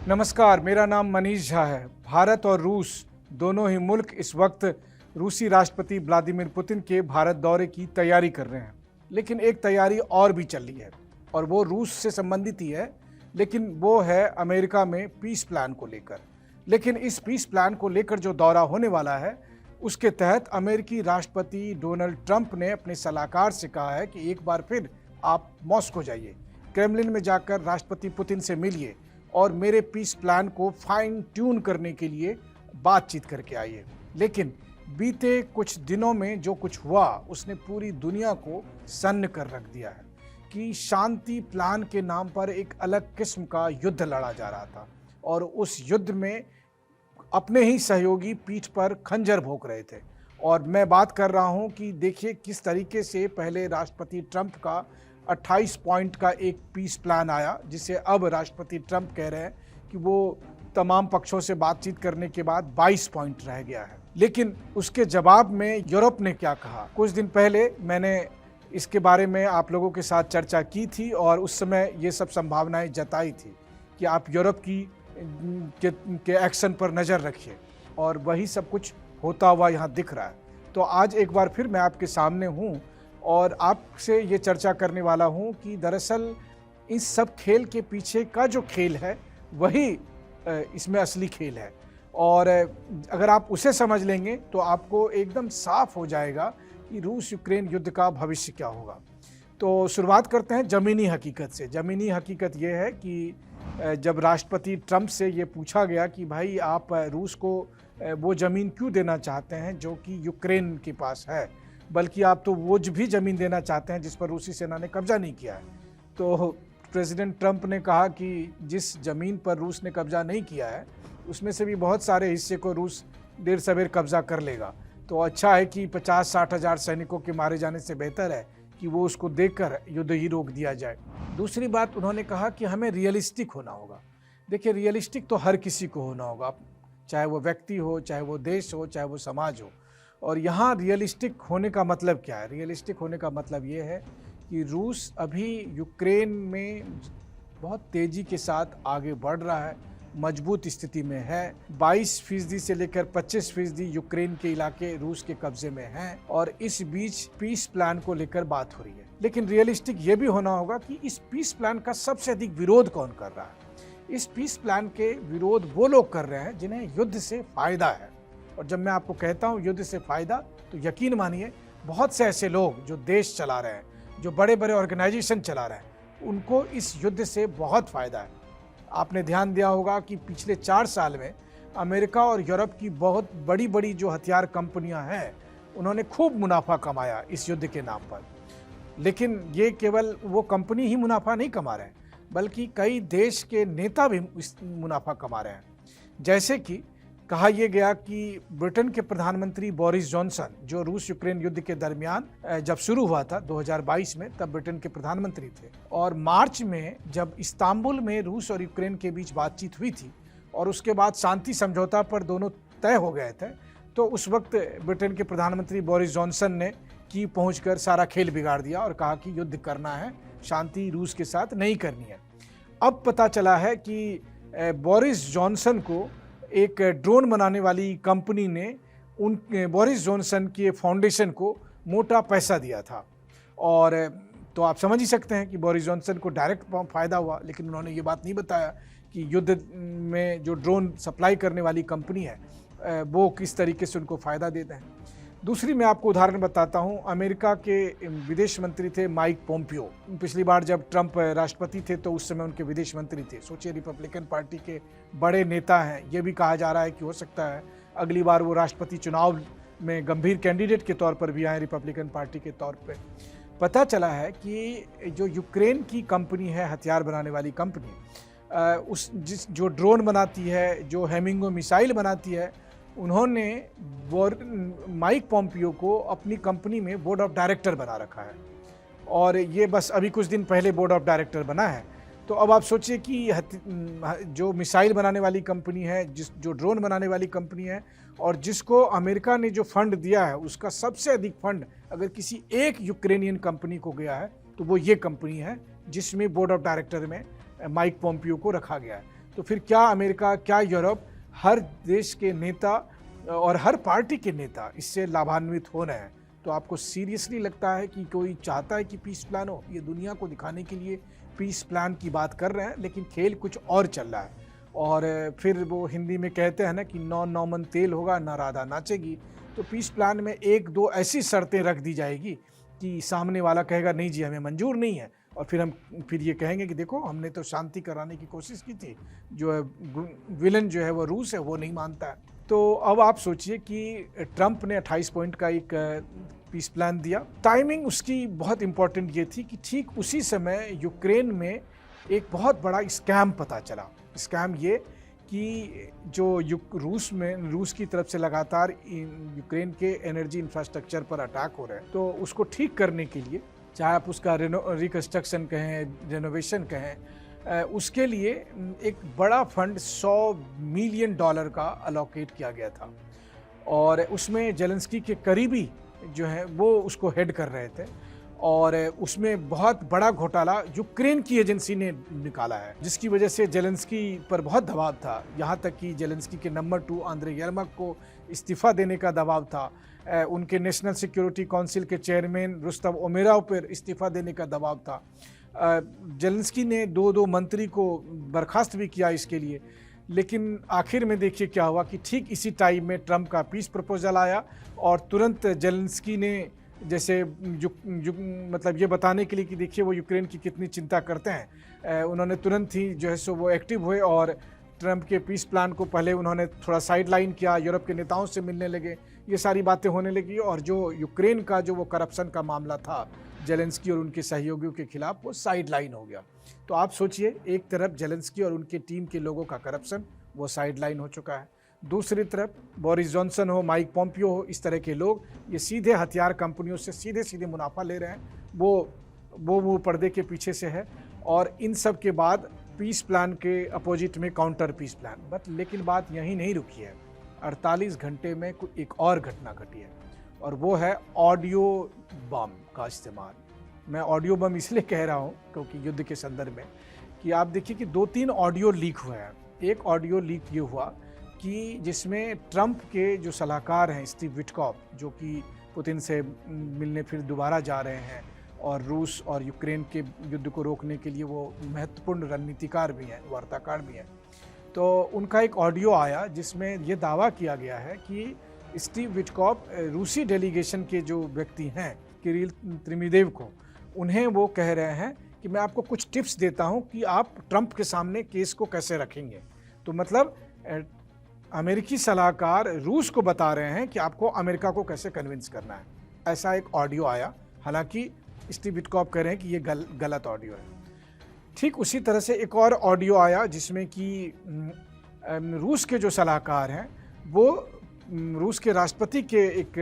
नमस्कार, मेरा नाम मनीष झा है। भारत और रूस दोनों ही मुल्क इस वक्त रूसी राष्ट्रपति व्लादिमीर पुतिन के भारत दौरे की तैयारी कर रहे हैं। लेकिन एक तैयारी और भी चल रही है और वो रूस से संबंधित ही है, लेकिन वो है अमेरिका में पीस प्लान को लेकर। लेकिन इस पीस प्लान को लेकर जो दौरा होने वाला है, उसके तहत अमेरिकी राष्ट्रपति डोनाल्ड ट्रंप ने अपने सलाहकार से कहा है कि एक बार फिर आप मॉस्को जाइए, क्रेमलिन में जाकर राष्ट्रपति पुतिन से मिलिए और मेरे पीस प्लान को फाइन ट्यून करने के लिए बातचीत करके आइए। लेकिन बीते कुछ दिनों में जो कुछ हुआ, उसने पूरी दुनिया को सन्न कर रख दिया है कि शांति प्लान के नाम पर एक अलग किस्म का युद्ध लड़ा जा रहा था और उस युद्ध में अपने ही सहयोगी पीठ पर खंजर भोंक रहे थे। और मैं बात कर रहा हूं कि देखिए किस तरीके से पहले राष्ट्रपति ट्रंप का 28 पॉइंट का एक पीस प्लान आया, जिसे अब राष्ट्रपति ट्रंप कह रहे हैं कि वो तमाम पक्षों से बातचीत करने के बाद 22 पॉइंट रह गया है। लेकिन उसके जवाब में यूरोप ने क्या कहा, कुछ दिन पहले मैंने इसके बारे में आप लोगों के साथ चर्चा की थी और उस समय ये सब संभावनाएं जताई थी कि आप यूरोप के एक्शन पर नज़र रखिए, और वही सब कुछ होता हुआ यहाँ दिख रहा है। तो आज एक बार फिर मैं आपके सामने हूँ और आपसे ये चर्चा करने वाला हूँ कि दरअसल इस सब खेल के पीछे का जो खेल है वही इसमें असली खेल है। और अगर आप उसे समझ लेंगे तो आपको एकदम साफ हो जाएगा कि रूस यूक्रेन युद्ध का भविष्य क्या होगा। तो शुरुआत करते हैं ज़मीनी हकीकत से। ज़मीनी हकीकत ये है कि जब राष्ट्रपति ट्रंप से ये पूछा गया कि भाई आप रूस को वो ज़मीन क्यों देना चाहते हैं जो कि यूक्रेन के पास है, बल्कि आप तो वो भी ज़मीन देना चाहते हैं जिस पर रूसी सेना ने कब्जा नहीं किया है। तो प्रेसिडेंट ट्रंप ने कहा कि जिस ज़मीन पर रूस ने कब्जा नहीं किया है उसमें से भी बहुत सारे हिस्से को रूस देर सवेर कब्जा कर लेगा। तो अच्छा है कि 50-60 हज़ार सैनिकों के मारे जाने से बेहतर है कि वो उसको देखकर युद्ध ही रोक दिया जाए। दूसरी बात उन्होंने कहा कि हमें रियलिस्टिक होना होगा। देखिए, रियलिस्टिक तो हर किसी को होना होगा, चाहे वो व्यक्ति हो, चाहे वो देश हो, चाहे वो समाज हो। और यहाँ रियलिस्टिक होने का मतलब क्या है? रियलिस्टिक होने का मतलब ये है कि रूस अभी यूक्रेन में बहुत तेज़ी के साथ आगे बढ़ रहा है, मजबूत स्थिति में है। 22% से लेकर 25% यूक्रेन के इलाके रूस के कब्जे में हैं और इस बीच पीस प्लान को लेकर बात हो रही है। लेकिन रियलिस्टिक ये भी होना होगा कि इस पीस प्लान का सबसे अधिक विरोध कौन कर रहा है। इस पीस प्लान के विरोध वो लोग कर रहे हैं जिन्हें युद्ध से फायदा है। और जब मैं आपको कहता हूँ युद्ध से फायदा, तो यकीन मानिए बहुत से ऐसे लोग जो देश चला रहे हैं, जो बड़े बड़े ऑर्गेनाइजेशन चला रहे हैं, उनको इस युद्ध से बहुत फायदा है। आपने ध्यान दिया होगा कि पिछले 4 साल में अमेरिका और यूरोप की बहुत बड़ी बड़ी जो हथियार कंपनियां हैं, उन्होंने खूब मुनाफा कमाया इस युद्ध के नाम पर। लेकिन ये केवल वो कंपनी ही मुनाफा नहीं कमा रहे हैं, बल्कि कई देश के नेता भी मुनाफा कमा रहे हैं। जैसे कि कहा यह गया कि ब्रिटेन के प्रधानमंत्री बोरिस जॉनसन, जो रूस यूक्रेन युद्ध के दरमियान जब शुरू हुआ था 2022 में, तब ब्रिटेन के प्रधानमंत्री थे। और मार्च में जब इस्तांबुल में रूस और यूक्रेन के बीच बातचीत हुई थी और उसके बाद शांति समझौता पर दोनों तय हो गए थे, तो उस वक्त ब्रिटेन के प्रधानमंत्री बोरिस जॉनसन ने की पहुंचकर सारा खेल बिगाड़ दिया और कहा कि युद्ध करना है, शांति रूस के साथ नहीं करनी है। अब पता चला है कि बोरिस जॉनसन को एक ड्रोन बनाने वाली कंपनी ने बोरिस जॉनसन के फाउंडेशन को मोटा पैसा दिया था। और तो आप समझ ही सकते हैं कि बोरिस जॉनसन को डायरेक्ट फ़ायदा हुआ, लेकिन उन्होंने ये बात नहीं बताया कि युद्ध में जो ड्रोन सप्लाई करने वाली कंपनी है वो किस तरीके से उनको फ़ायदा देते हैं। दूसरी मैं आपको उदाहरण बताता हूं। अमेरिका के विदेश मंत्री थे माइक पोम्पियो। पिछली बार जब ट्रंप राष्ट्रपति थे तो उस समय उनके विदेश मंत्री थे। सोचिए, रिपब्लिकन पार्टी के बड़े नेता हैं। ये भी कहा जा रहा है कि हो सकता है अगली बार वो राष्ट्रपति चुनाव में गंभीर कैंडिडेट के तौर पर भी आए, रिपब्लिकन पार्टी के तौर पर। पता चला है कि जो यूक्रेन की कंपनी है, हथियार बनाने वाली कंपनी, जो ड्रोन बनाती है, जो हेमिंगो मिसाइल बनाती है, उन्होंने माइक पोम्पियो को अपनी कंपनी में बोर्ड ऑफ डायरेक्टर बना रखा है। और ये बस अभी कुछ दिन पहले बोर्ड ऑफ डायरेक्टर बना है। तो अब आप सोचिए कि जो मिसाइल बनाने वाली कंपनी है, जो ड्रोन बनाने वाली कंपनी है, और जिसको अमेरिका ने जो फंड दिया है, उसका सबसे अधिक फंड अगर किसी एक यूक्रेनियन कंपनी को गया है तो वो ये कंपनी है जिसमें बोर्ड ऑफ डायरेक्टर में माइक पोम्पियो को रखा गया है। तो फिर क्या अमेरिका, क्या यूरोप, हर देश के नेता और हर पार्टी के नेता इससे लाभान्वित हो रहे हैं। तो आपको सीरियसली लगता है कि कोई चाहता है कि पीस प्लान हो? ये दुनिया को दिखाने के लिए पीस प्लान की बात कर रहे हैं, लेकिन खेल कुछ और चल रहा है। और फिर वो हिंदी में कहते हैं ना कि नौ नौमन तेल होगा ना राधा नाचेगी। तो पीस प्लान में एक दो ऐसी शर्तें रख दी जाएगी कि सामने वाला कहेगा नहीं जी हमें मंजूर नहीं है, और फिर ये कहेंगे कि देखो हमने तो शांति कराने की कोशिश की थी, जो है विलन जो है वो रूस है, वो नहीं मानता है। तो अब आप सोचिए कि ट्रंप ने 28 पॉइंट का एक पीस प्लान दिया। टाइमिंग उसकी बहुत इंपॉर्टेंट ये थी कि ठीक उसी समय यूक्रेन में एक बहुत बड़ा स्कैम पता चला। स्कैम ये कि जो रूस की तरफ से लगातार यूक्रेन के एनर्जी इंफ्रास्ट्रक्चर पर अटैक हो रहे हैं, तो उसको ठीक करने के लिए, चाहे आप उसका रिकंस्ट्रक्शन कहें, रेनोवेशन कहें, उसके लिए एक बड़ा फंड $100 मिलियन का अलोकेट किया गया था। और उसमें जेलेंस्की के करीबी जो है वो उसको हेड कर रहे थे, और उसमें बहुत बड़ा घोटाला यूक्रेन की एजेंसी ने निकाला है, जिसकी वजह से जेलेंस्की पर बहुत दबाव था। यहाँ तक कि जेलेंस्की के नंबर 2 आंद्रे यर्मक को इस्तीफा देने का दबाव था, उनके नेशनल सिक्योरिटी काउंसिल के चेयरमैन रुस्तम उमेराव पर इस्तीफा देने का दबाव था। जेलेंस्की ने 2 मंत्री को बर्खास्त भी किया इसके लिए। लेकिन आखिर में देखिए क्या हुआ कि ठीक इसी टाइम में ट्रंप का पीस प्रपोजल आया, और तुरंत जेलेंस्की ने, जैसे मतलब ये बताने के लिए कि देखिए वो यूक्रेन की कितनी चिंता करते हैं, उन्होंने तुरंत ही जो है सो वो एक्टिव हुए, और ट्रंप के पीस प्लान को पहले उन्होंने थोड़ा साइड लाइन किया, यूरोप के नेताओं से मिलने लगे, ये सारी बातें होने लगी। और जो यूक्रेन का जो वो करप्शन का मामला था जेलेंस्की और उनके सहयोगियों के खिलाफ, वो साइड लाइन हो गया। तो आप सोचिए, एक तरफ जेलेंस्की और उनके टीम के लोगों का करप्शन वो साइड लाइन हो चुका है, दूसरी तरफ बोरिस जॉनसन हो, माइक पॉम्पियो हो, इस तरह के लोग ये सीधे हथियार कंपनियों से सीधे मुनाफा ले रहे हैं, वो पर्दे के पीछे से है। और इन सब के बाद पीस प्लान के अपोजिट में काउंटर पीस प्लान। बट लेकिन बात यहीं नहीं रुकी है, 48 घंटे में एक और घटना घटी है, और वो है ऑडियो बम का इस्तेमाल। मैं ऑडियो बम इसलिए कह रहा हूँ क्योंकि युद्ध के संदर्भ में, कि आप देखिए कि 2-3 ऑडियो लीक हुए हैं। एक ऑडियो लीक ये हुआ कि जिसमें ट्रंप के जो सलाहकार हैं स्टीव विटकॉफ, जो कि पुतिन से मिलने फिर दोबारा जा रहे हैं, और रूस और यूक्रेन के युद्ध को रोकने के लिए वो महत्वपूर्ण रणनीतिकार भी हैं, वार्ताकार भी हैं। तो उनका एक ऑडियो आया जिसमें ये दावा किया गया है कि स्टीव विटकॉफ रूसी डेलीगेशन के जो व्यक्ति हैं, किरिल त्रिमिदेव को, उन्हें वो कह रहे हैं कि मैं आपको कुछ टिप्स देता हूं कि आप ट्रंप के सामने केस को कैसे रखेंगे। तो मतलब अमेरिकी सलाहकार रूस को बता रहे हैं कि आपको अमेरिका को कैसे कन्विंस करना है। ऐसा एक ऑडियो आया, हालांकि स्टीव विटकॉफ कह रहे हैं कि ये गलत ऑडियो है। ठीक उसी तरह से एक और ऑडियो आया जिसमें कि रूस के जो सलाहकार हैं वो रूस के राष्ट्रपति के एक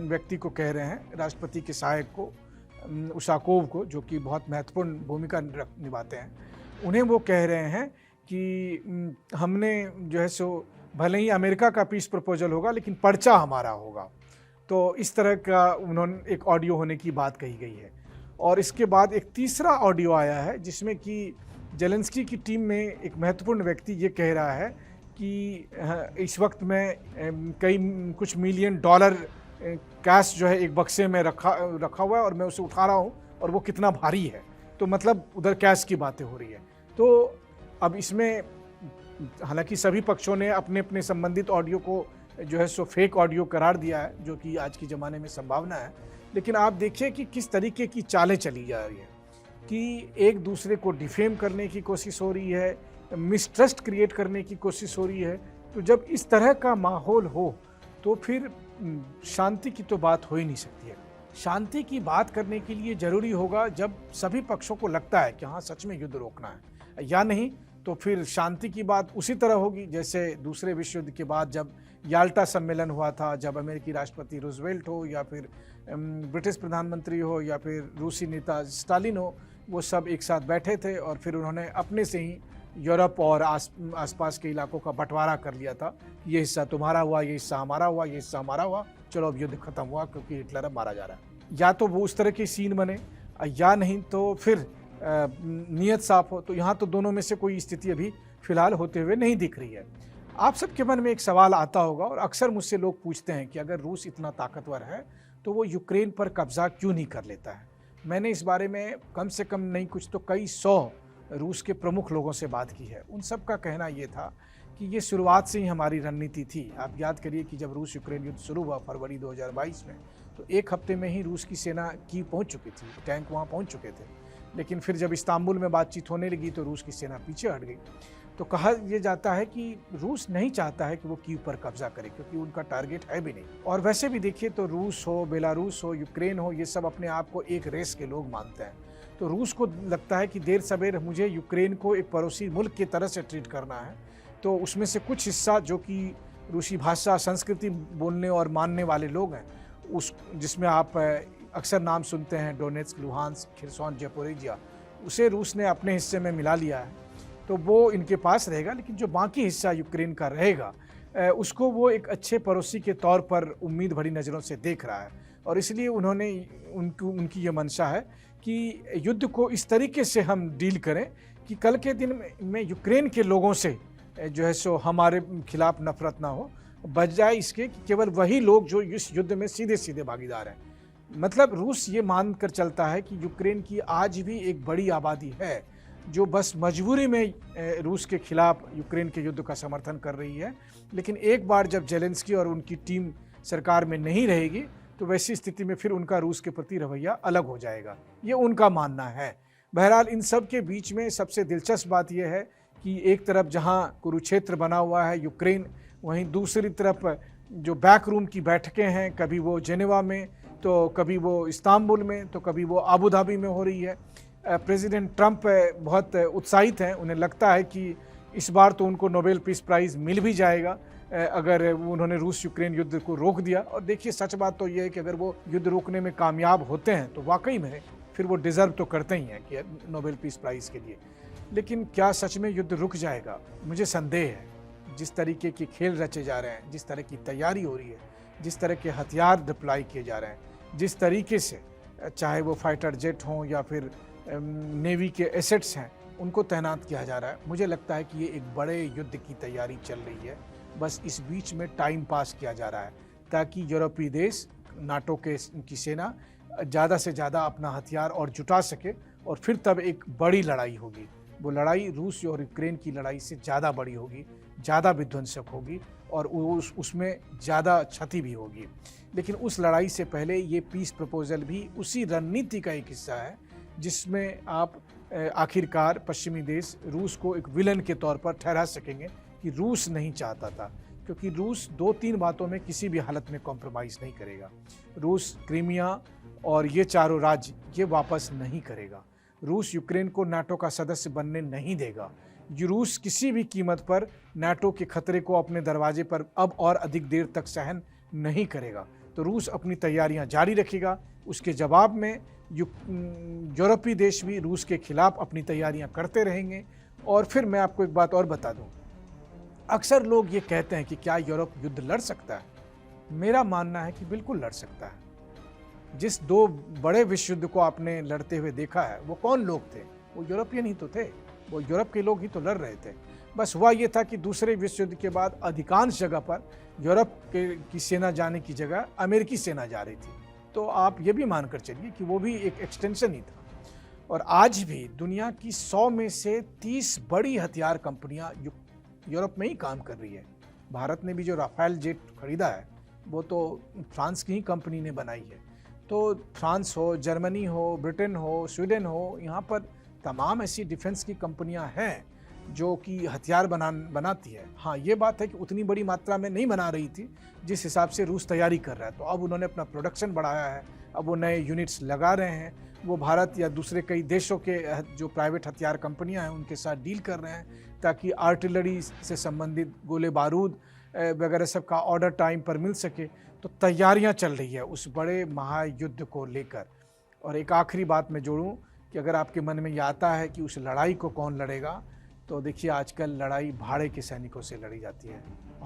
व्यक्ति को कह रहे हैं, राष्ट्रपति के सहायक को, उशाकोव को, जो कि बहुत महत्वपूर्ण भूमिका निभाते हैं, उन्हें वो कह रहे हैं कि हमने जो है सो भले ही अमेरिका का पीस प्रपोजल होगा लेकिन पर्चा हमारा होगा। तो इस तरह का उन्होंने एक ऑडियो होने की बात कही गई है। और इसके बाद एक तीसरा ऑडियो आया है जिसमें कि जेलेंस्की की टीम में एक महत्वपूर्ण व्यक्ति ये कह रहा है कि इस वक्त में कुछ मिलियन डॉलर कैश जो है एक बक्से में रखा हुआ है और मैं उसे उठा रहा हूँ और वो कितना भारी है। तो मतलब उधर कैश की बातें हो रही है। तो अब इसमें हालांकि सभी पक्षों ने अपने अपने संबंधित ऑडियो को जो है सो फेक ऑडियो करार दिया है, जो कि आज के ज़माने में संभावना है। लेकिन आप देखिए कि किस तरीके की चालें चली जा रही है कि एक दूसरे को डिफेम करने की कोशिश हो रही है, मिसट्रस्ट क्रिएट करने की कोशिश हो रही है। तो जब इस तरह का माहौल हो तो फिर शांति की तो बात हो ही नहीं सकती है। शांति की बात करने के लिए ज़रूरी होगा जब सभी पक्षों को लगता है कि हाँ सच में युद्ध रोकना है, या नहीं तो फिर शांति की बात उसी तरह होगी जैसे दूसरे विश्व युद्ध के बाद जब याल्टा सम्मेलन हुआ था, जब अमेरिकी राष्ट्रपति रूजवेल्ट हो या फिर ब्रिटिश प्रधानमंत्री हो या फिर रूसी नेता स्टालिन हो, वो सब एक साथ बैठे थे और फिर उन्होंने अपने से ही यूरोप और आसपास के इलाकों का बंटवारा कर लिया था। ये हिस्सा तुम्हारा हुआ, ये हिस्सा हमारा हुआ, ये हिस्सा हमारा हुआ, चलो अब युद्ध खत्म हुआ क्योंकि हिटलर अब मारा जा रहा है। या तो वो उस तरह के सीन बने या नहीं तो फिर नीयत साफ हो। तो यहाँ तो दोनों में से कोई स्थिति अभी फिलहाल होते हुए नहीं दिख रही है। आप सबके मन में एक सवाल आता होगा और अक्सर मुझसे लोग पूछते हैं कि अगर रूस इतना ताकतवर है तो वो यूक्रेन पर कब्जा क्यों नहीं कर लेता है। मैंने इस बारे में कम से कम नहीं कुछ तो कई 100 रूस के प्रमुख लोगों से बात की है। उन सब का कहना ये था कि ये शुरुआत से ही हमारी रणनीति थी। आप याद करिए कि जब रूस यूक्रेन युद्ध शुरू हुआ फरवरी 2022 में, तो एक हफ्ते में ही रूस की सेना कीव पहुंच चुकी थी, टैंक वहां पहुंच चुके थे। लेकिन फिर जब इस्तांबुल में बातचीत होने लगी तो रूस की सेना पीछे हट गई। तो कहा यह जाता है कि रूस नहीं चाहता है कि वो कीव पर कब्जा करे, क्योंकि उनका टारगेट है भी नहीं। और वैसे भी देखिए तो रूस हो, बेलारूस हो, यूक्रेन हो, ये सब अपने आप को एक रेस के लोग मानते हैं। तो रूस को लगता है कि देर सवेर मुझे यूक्रेन को एक पड़ोसी मुल्क की तरह से ट्रीट करना है। तो उसमें से कुछ हिस्सा जो कि रूसी भाषा संस्कृति बोलने और मानने वाले लोग हैं, उस जिसमें आप अक्सर नाम सुनते हैं डोनेट्स्क, लुहांस्क, खिर्सोन, ज़पोरिजिया, उसे रूस ने अपने हिस्से में मिला लिया है। तो वो इनके पास रहेगा, लेकिन जो बाकी हिस्सा यूक्रेन का रहेगा उसको वो एक अच्छे पड़ोसी के तौर पर उम्मीद भरी नज़रों से देख रहा है। और इसलिए उन्होंने उनकी ये मंशा है कि युद्ध को इस तरीके से हम डील करें कि कल के दिन में यूक्रेन के लोगों से जो है सो हमारे खिलाफ नफरत ना हो, बजाय इसके कि केवल वही लोग जो इस युद्ध में सीधे सीधे भागीदार हैं। मतलब रूस ये मान कर चलता है कि यूक्रेन की आज भी एक बड़ी आबादी है जो बस मजबूरी में रूस के खिलाफ यूक्रेन के युद्ध का समर्थन कर रही है। लेकिन एक बार जब जेलेंस्की और उनकी टीम सरकार में नहीं रहेगी तो वैसी स्थिति में फिर उनका रूस के प्रति रवैया अलग हो जाएगा, ये उनका मानना है। बहरहाल इन सब के बीच में सबसे दिलचस्प बात यह है कि एक तरफ जहां कुरुक्षेत्र बना हुआ है यूक्रेन, वहीं दूसरी तरफ जो बैक रूम की बैठकें हैं, कभी वो जेनेवा में, तो कभी वो इस्तांबुल में, तो कभी वो आबू धाबी में हो रही है। प्रेसिडेंट ट्रंप बहुत उत्साहित हैं, उन्हें लगता है कि इस बार तो उनको नोबेल पीस प्राइज़ मिल भी जाएगा अगर उन्होंने रूस यूक्रेन युद्ध को रोक दिया। और देखिए सच बात तो ये है कि अगर वो युद्ध रोकने में कामयाब होते हैं तो वाकई में फिर वो डिज़र्व तो करते ही हैं कि नोबेल पीस प्राइज़ के लिए। लेकिन क्या सच में युद्ध रुक जाएगा? मुझे संदेह है। जिस तरीके के खेल रचे जा रहे हैं, जिस तरह की तैयारी हो रही है, जिस तरह के हथियार डिप्लॉय किए जा रहे हैं, जिस तरीके से चाहे वो फाइटर जेट हों या फिर नेवी के एसेट्स हैं, उनको तैनात किया जा रहा है, मुझे लगता है कि ये एक बड़े युद्ध की तैयारी चल रही है। बस इस बीच में टाइम पास किया जा रहा है ताकि यूरोपीय देश, नाटो की सेना ज़्यादा से ज़्यादा अपना हथियार और जुटा सके और फिर तब एक बड़ी लड़ाई होगी। वो लड़ाई रूस और यूक्रेन की लड़ाई से ज़्यादा बड़ी होगी, ज़्यादा विध्वंसक होगी और उसमें ज़्यादा क्षति भी होगी। लेकिन उस लड़ाई से पहले ये पीस प्रपोजल भी उसी रणनीति का एक हिस्सा है जिसमें आप आखिरकार पश्चिमी देश रूस को एक विलन के तौर पर ठहरा सकेंगे कि रूस नहीं चाहता था, क्योंकि रूस 2-3 बातों में किसी भी हालत में कॉम्प्रोमाइज़ नहीं करेगा। रूस क्रीमिया और ये चारों राज्य ये वापस नहीं करेगा। रूस यूक्रेन को नाटो का सदस्य बनने नहीं देगा। रूस किसी भी कीमत पर नाटो के खतरे को अपने दरवाजे पर अब और अधिक देर तक सहन नहीं करेगा। तो रूस अपनी तैयारियां जारी रखेगा। उसके जवाब में यूरोपीय देश भी रूस के खिलाफ अपनी तैयारियां करते रहेंगे। और फिर मैं आपको एक बात और बता दूं, अक्सर लोग ये कहते हैं कि क्या यूरोप युद्ध लड़ सकता है? मेरा मानना है कि बिल्कुल लड़ सकता है। जिस 2 बड़े विश्व युद्ध को आपने लड़ते हुए देखा है, वो कौन लोग थे? वो यूरोपियन ही तो थे, वो यूरोप के लोग ही तो लड़ रहे थे। बस हुआ ये था कि दूसरे विश्व युद्ध के बाद अधिकांश जगह पर यूरोप की सेना जाने की जगह अमेरिकी सेना जा रही थी। तो आप ये भी मानकर चलिए कि वो भी एक एक्सटेंशन ही था। और आज भी दुनिया की 100 में से 30 बड़ी हथियार कंपनियां यूरोप में ही काम कर रही है। भारत ने भी जो राफेल जेट खरीदा है वो तो फ्रांस की ही कंपनी ने बनाई है। तो फ्रांस हो, जर्मनी हो, ब्रिटेन हो, स्वीडन हो, यहाँ पर तमाम ऐसी डिफेंस की कंपनियां हैं जो कि हथियार बनाती है। हाँ, ये बात है कि उतनी बड़ी मात्रा में नहीं बना रही थी जिस हिसाब से रूस तैयारी कर रहा है। तो अब उन्होंने अपना प्रोडक्शन बढ़ाया है, अब वो नए यूनिट्स लगा रहे हैं। वो भारत या दूसरे कई देशों के जो प्राइवेट हथियार कंपनियां हैं उनके साथ डील कर रहे हैं ताकि आर्टिलरी से संबंधित गोले बारूद वगैरह सब का ऑर्डर टाइम पर मिल सके। तो तैयारियां चल रही है उस बड़े महायुद्ध को लेकर। और एक आखिरी बात मैं जोड़ूं कि अगर आपके मन में यह आता है कि उस लड़ाई को कौन लड़ेगा, तो देखिए आजकल लड़ाई भाड़े के सैनिकों से लड़ी जाती है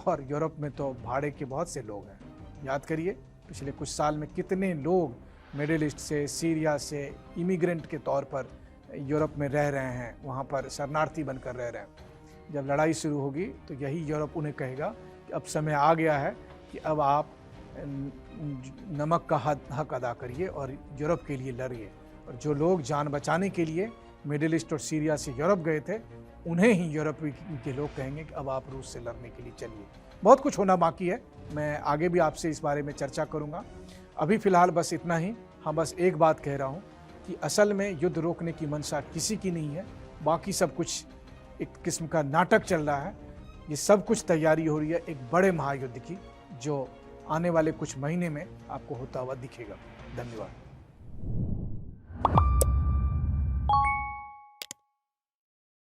और यूरोप में तो भाड़े के बहुत से लोग हैं। याद करिए पिछले कुछ साल में कितने लोग मिडिल ईस्ट से, सीरिया से इमिग्रेंट के तौर पर यूरोप में रह रहे हैं, वहाँ पर शरणार्थी बनकर रह रहे हैं। जब लड़ाई शुरू होगी तो यही यूरोप उन्हें कहेगा कि अब समय आ गया है कि अब आप नमक का हक अदा करिए और यूरोप के लिए लड़िए। और जो लोग जान बचाने के लिए मिडिल ईस्ट और सीरिया से यूरोप गए थे, उन्हें ही यूरोप के लोग कहेंगे कि अब आप रूस से लड़ने के लिए चलिए। बहुत कुछ होना बाकी है, मैं आगे भी आपसे इस बारे में चर्चा करूंगा। अभी फिलहाल बस इतना ही। हाँ, बस एक बात कह रहा हूँ कि असल में युद्ध रोकने की मंशा किसी की नहीं है, बाकी सब कुछ एक किस्म का नाटक चल रहा है। ये सब कुछ तैयारी हो रही है एक बड़े महायुद्ध की, जो आने वाले कुछ महीने में आपको होता हुआ दिखेगा। धन्यवाद।